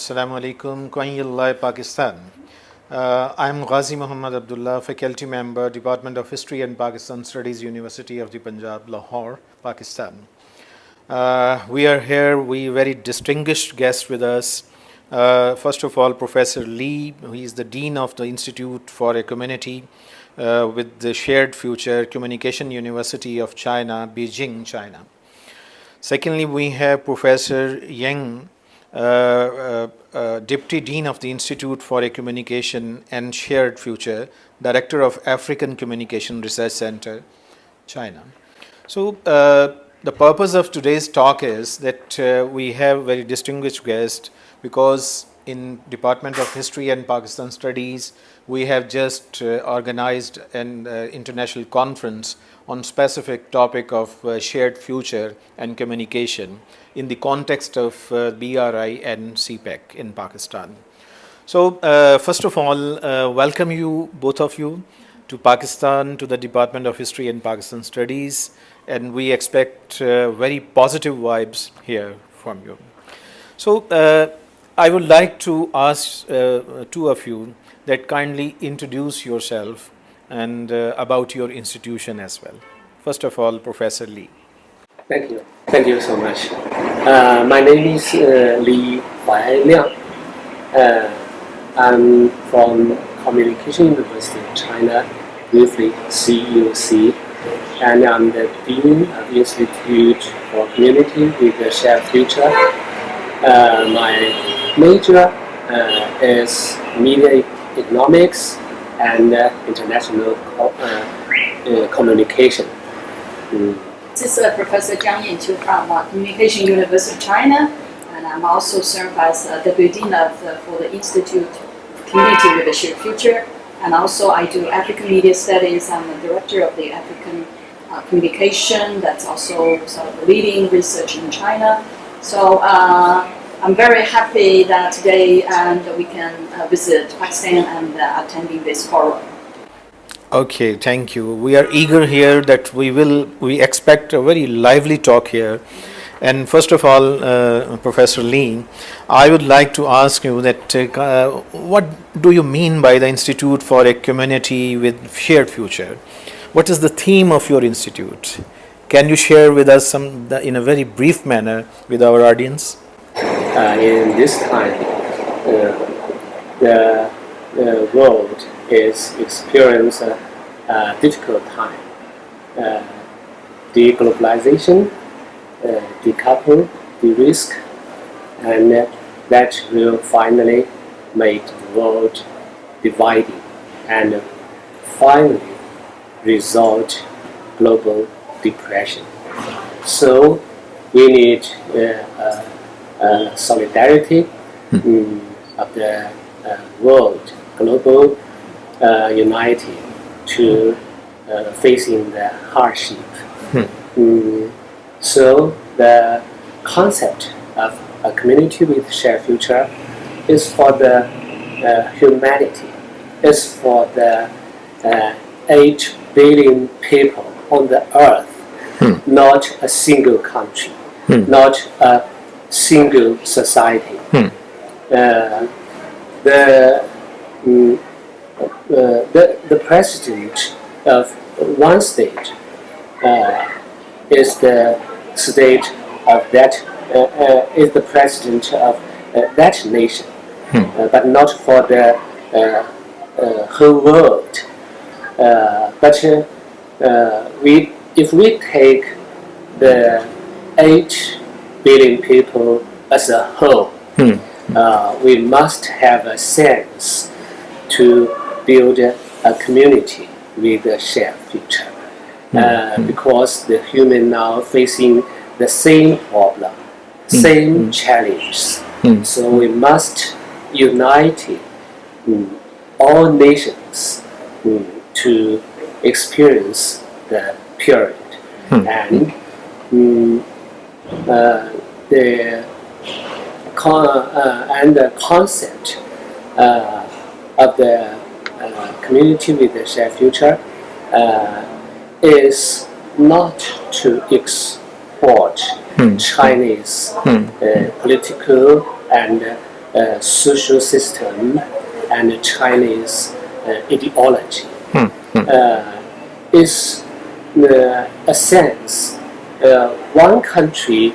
Assalamu alaikum, Qayyillah, Pakistan. I'm Ghazi Muhammad Abdullah, faculty member, Department of History and Pakistan Studies, University of the Punjab, Lahore, Pakistan. We are here, we very distinguished guest with us. First of all, Professor Lee, who is the Dean of the Institute for Ecumenity with the Shared Future Communication University of China, Beijing, China. Secondly, we have Professor Yang, Deputy Dean of the Institute for Ecommunication and Shared Future, Director of African Communication Research Center, China. So the purpose of today's talk is that we have very distinguished guest because in Department of History and Pakistan Studies, we have just organized an international conference on specific topic of shared future and communication in the context of BRI and CPEC in Pakistan. So first of all, welcome you, both of you, to Pakistan, to the Department of History and Pakistan Studies, and we expect very positive vibes here from you. So I would like to ask two of you that kindly introduce yourself and about your institution as well. First of all, Professor Lee. Thank you. Thank you so much. My name is Li Huailiang. I'm from Communication University of China, briefly CUC, and I'm the Dean of the Institute for Community with a Shared Future. My major is media economics and international communication. This is Professor Jiang Yanqiu from Communication University of China, and I'm also served as Deputy Dean for the Institute of Community with a Shared Future, and also I do African Media Studies. I'm the Director of the African Communication, that's also sort of leading research in China. So I'm very happy that today we can visit Pakistan and attending this forum. Okay, thank you. We are eager here that we expect a very lively talk here. And first of all, Professor Lee, I would like to ask you that what do you mean by the Institute for a Community with Shared Future? What is the theme of your institute? Can you share with us in a very brief manner with our audience? In this time, the world is experiencing a difficult time. Deglobalization, decouple, de-risk, and that will finally make the world dividing and finally result global depression. So we need solidarity of the world, global unity to facing the hardship. So the concept of a community with shared future is for the humanity, is for the 8 billion people on the earth, not a single country, not a single society. The president of one state is the state of that is the president of that nation, but not for the whole world. But if we take the 8 billion people as a whole, we must have a sense to build a community with a shared future. Because the human now facing the same problem, same challenge. So we must unite all nations to experience the period. And the concept of the community with a shared future is not to export Chinese political and social system and Chinese ideology. Is a sense one country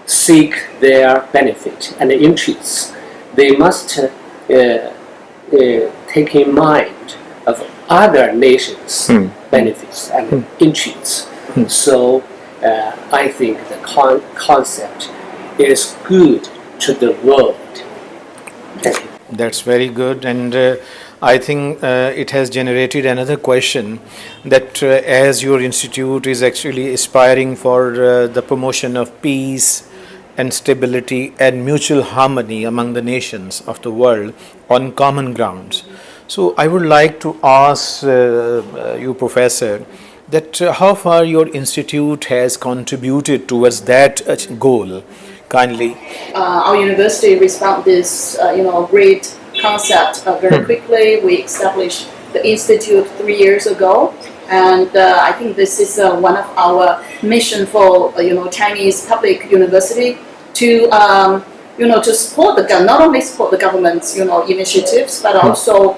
seek their benefit and interests. They must take in mind of other nations' benefits and interests. So I think the concept is good to the world. Thank you. That's very good, and I think it has generated another question that as your institute is actually aspiring for the promotion of peace and stability and mutual harmony among the nations of the world on common grounds. So I would like to ask you, Professor, that how far your institute has contributed towards that goal. Kindly. Our university responded this, great concept very quickly. We established the institute 3 years ago, and I think this is one of our mission for Chinese public university to to support not only support the government's initiatives, but also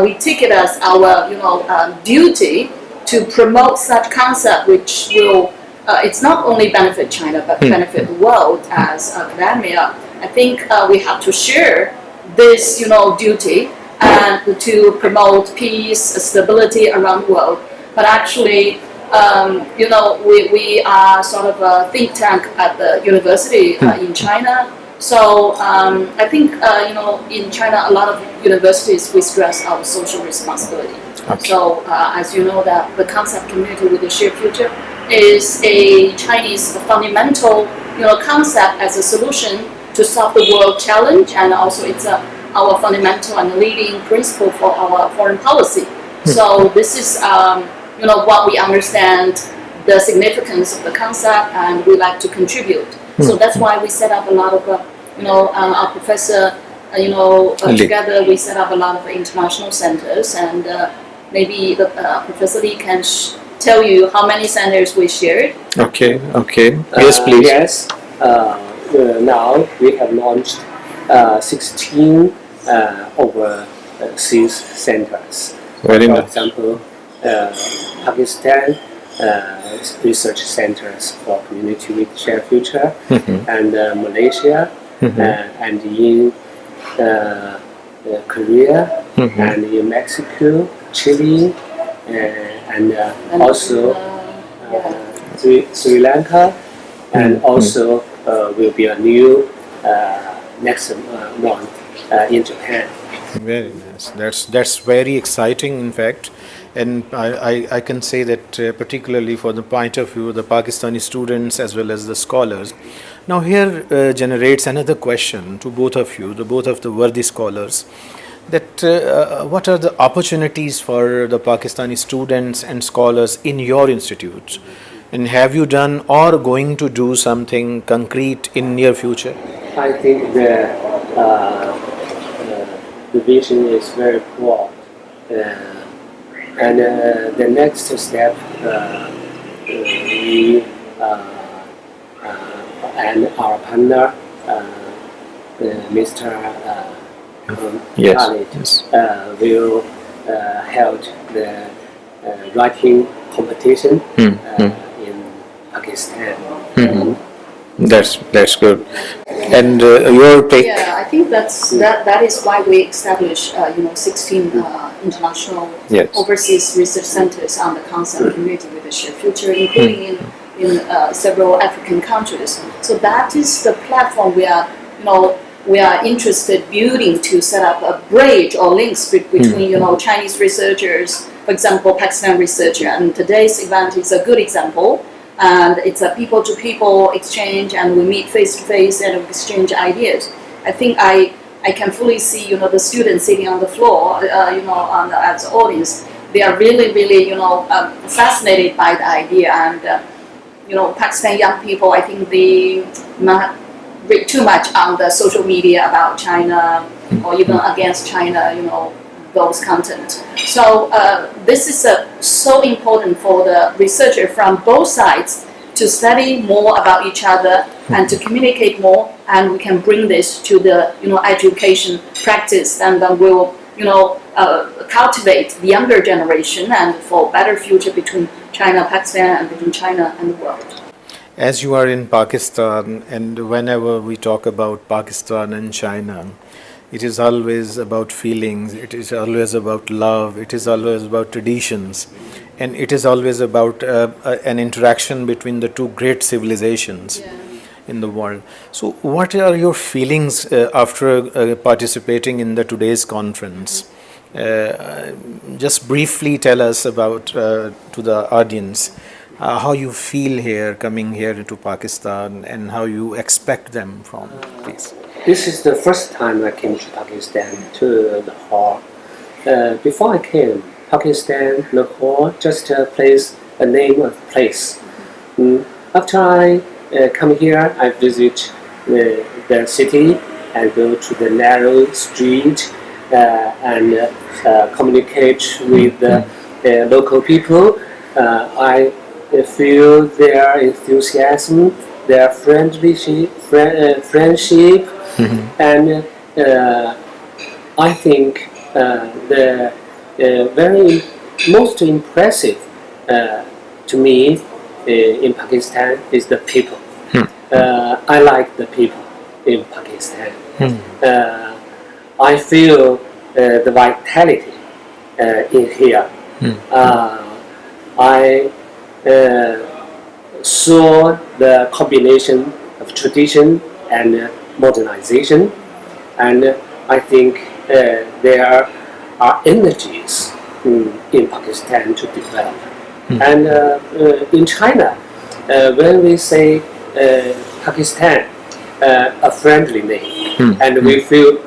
we take it as our duty to promote such concept which will it's not only benefit China but benefit the world as academia. I think we have to share this duty and to promote peace, stability around the world. But actually, we are sort of a think tank at the university in China. So I think in China, a lot of universities we stress our social responsibility. Okay. So as you know, that the concept community with a shared future is a Chinese fundamental concept as a solution to solve the world challenge, and also it's our fundamental and leading principle for our foreign policy. So this is what we understand the significance of the concept, and we like to contribute. So that's why we set up a lot of our professor together we set up a lot of international centers, and maybe the Professor Lee can tell you how many centers we shared. Okay. Yes, please. Yes. Now we have launched 16 overseas centers. Very nice. For example, Pakistan research centers for community with shared future, and Malaysia, and in Korea, and in Mexico, Chile, and also Sri Lanka, and also will be a new next month in Japan. Very nice. That's very exciting, in fact, and I can say that particularly for the point of view of the Pakistani students as well as the scholars. Now here generates another question to both of you, both of the worthy scholars, that what are the opportunities for the Pakistani students and scholars in your institute, and have you done or going to do something concrete in near future? I think the vision is very broad, and the next step we and our partner Mr. Khalid will held the writing competition in Pakistan. That's good. And your take? Yeah, I think that is why we established 16 international overseas research centers on the concept community with a shared future, including in several African countries. So that is the platform we are interested building to set up a bridge or links between Chinese researchers, for example, Pakistan researcher, and today's event is a good example. And it's a people-to-people exchange, and we meet face-to-face and exchange ideas. I think I can fully see the students sitting on the floor, as the audience. They are really fascinated by the idea, and Pakistan young people, I think they not read too much on the social media about China or even against China, those content. So this is so important for the researcher from both sides to study more about each other and to communicate more, and we can bring this to the education practice, and then we'll cultivate the younger generation and for better future between China, Pakistan, and between China and the world. As you are in Pakistan, and whenever we talk about Pakistan and China, it is always about feelings, it is always about love, it is always about traditions, and it is always about an interaction between the two great civilizations in the world. So what are your feelings after participating in the today's conference? Just briefly tell us about to the audience how you feel here, coming here to Pakistan, and how you expect them from, please. This is the first time I came to Pakistan, to Lahore. Before I came, Pakistan, Lahore, just a name of place. After I come here, I visit the city and go to the narrow street and communicate with the local people. I feel their enthusiasm, their friendship, and I think the very most impressive to me in Pakistan is the people. I like the people in Pakistan. I feel the vitality in here. I saw the combination of tradition and modernization, and I think there are energies in Pakistan to develop. And in China, when we say Pakistan, a friendly name, and we feel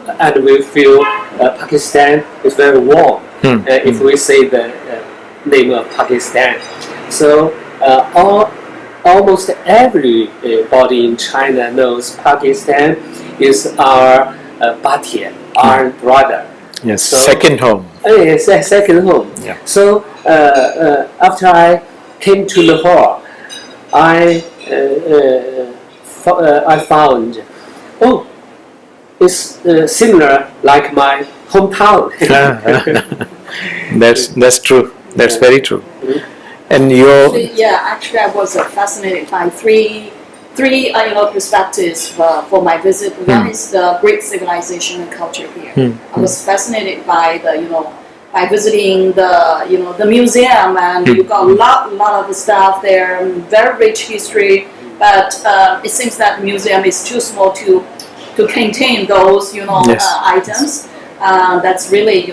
Pakistan is very warm if we say the name of Pakistan. So almost everybody in China knows Pakistan is our Batian, our brother. Yes, so, second home. Yes, second home. Yeah. So after I came to Lahore, I found, it's similar like my hometown. That's true. That's very true. And your actually, I was fascinated by three perspectives for my visit. One is the great civilization and culture here. I was fascinated by by visiting the museum, and you got a lot of stuff there, very rich history. But it seems that the museum is too small to contain those items. That's really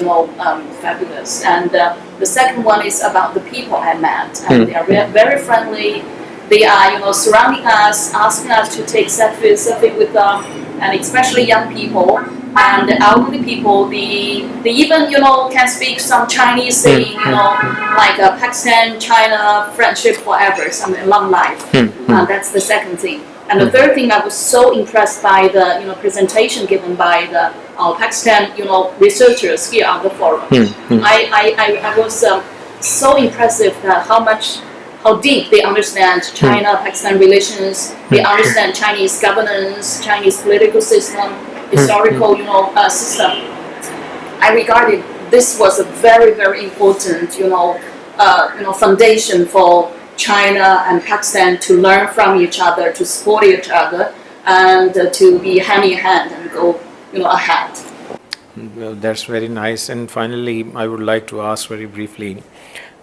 fabulous. And the second one is about the people I met, and they are very friendly. They are surrounding us, asking us to take selfie with them, and especially young people and the elderly people. They even can speak some Chinese, saying like Pakistan, China, friendship forever, something long life. That's the second thing. And the third thing, I was so impressed by the presentation given by our Pakistan researchers here on the forum. I was so impressive that how deep they understand China-Pakistan relations. They understand Chinese governance, Chinese political system, historical system. I regarded this was a very, very important foundation for China and Pakistan to learn from each other, to support each other, and to be hand in hand and go ahead. Well, that's very nice. And finally, I would like to ask very briefly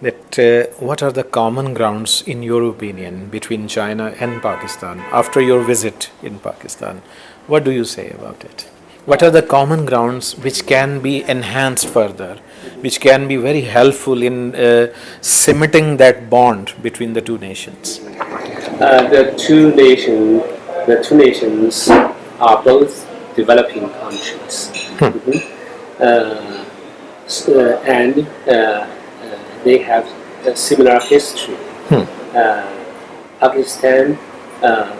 that what are the common grounds, in your opinion, between China and Pakistan after your visit in Pakistan? What do you say about it? What are the common grounds which can be enhanced further, which can be very helpful in cementing that bond between the two nations? The two nations are both developing countries, and they have a similar history. Pakistan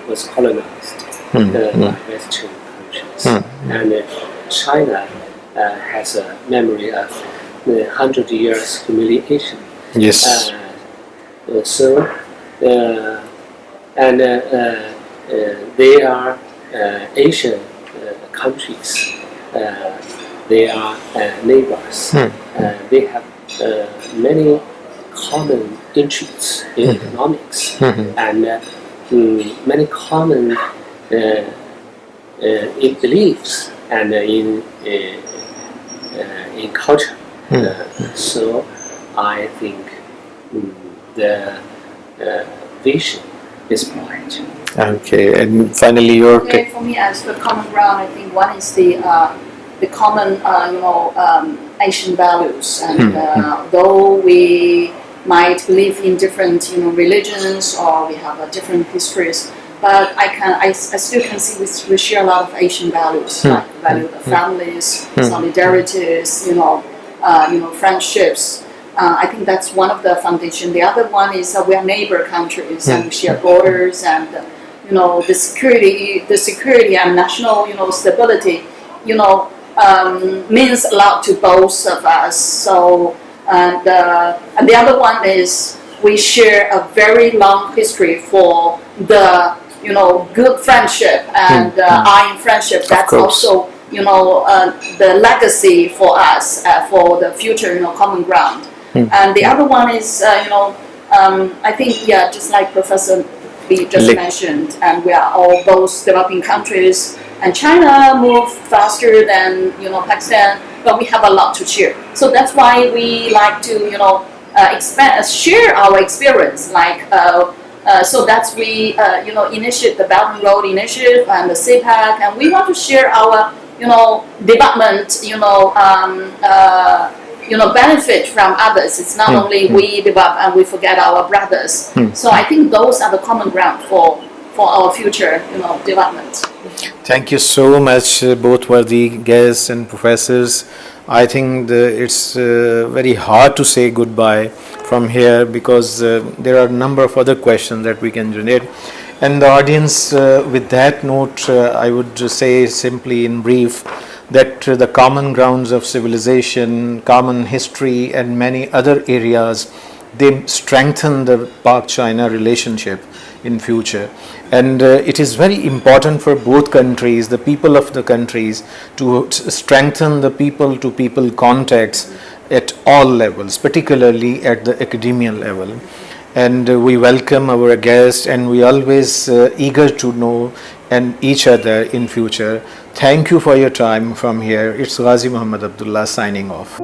was colonized by Western countries, and China has a memory of 100 years humiliation. Yes. So and they are Asian countries. They are neighbors. They have many common interests in economics and many common in beliefs and in culture. So I think the vision is bright. Okay, and finally your Okay, for me, as the common ground, I think one is the common, Asian values, and though we might believe in different, religions, or we have different histories, but I still can see we share a lot of Asian values, like the value of families, solidarities, friendships. I think that's one of the foundation. The other one is we are neighbor countries and we share borders, and the security and national stability means a lot to both of us. So and the other one is we share a very long history for the good friendship and iron friendship. That's also the legacy for us for the future common ground. And the other one is I think just like Professor Lee just mentioned, and we are all both developing countries, and China moved faster than Pakistan, but we have a lot to share. So that's why we like to share our experience. Like so that's we initiate the Belt and Road Initiative and the CPAC, and we want to share our development benefit from others. It's not only we develop and we forget our brothers. So I think those are the common ground for our future development. Thank you so much, both worthy guests and professors. I think it's very hard to say goodbye from here, because there are a number of other questions that we can generate. And the audience, with that note, I would say simply in brief that the common grounds of civilization, common history, and many other areas, they strengthen the Pak-China relationship in future. And it is very important for both countries, the people of the countries, to strengthen the people-to-people contacts at all levels, particularly at the academia level. And we welcome our guests, and we always eager to know and each other in future. Thank you for your time from here. It's Ghazi Muhammad Abdullah signing off.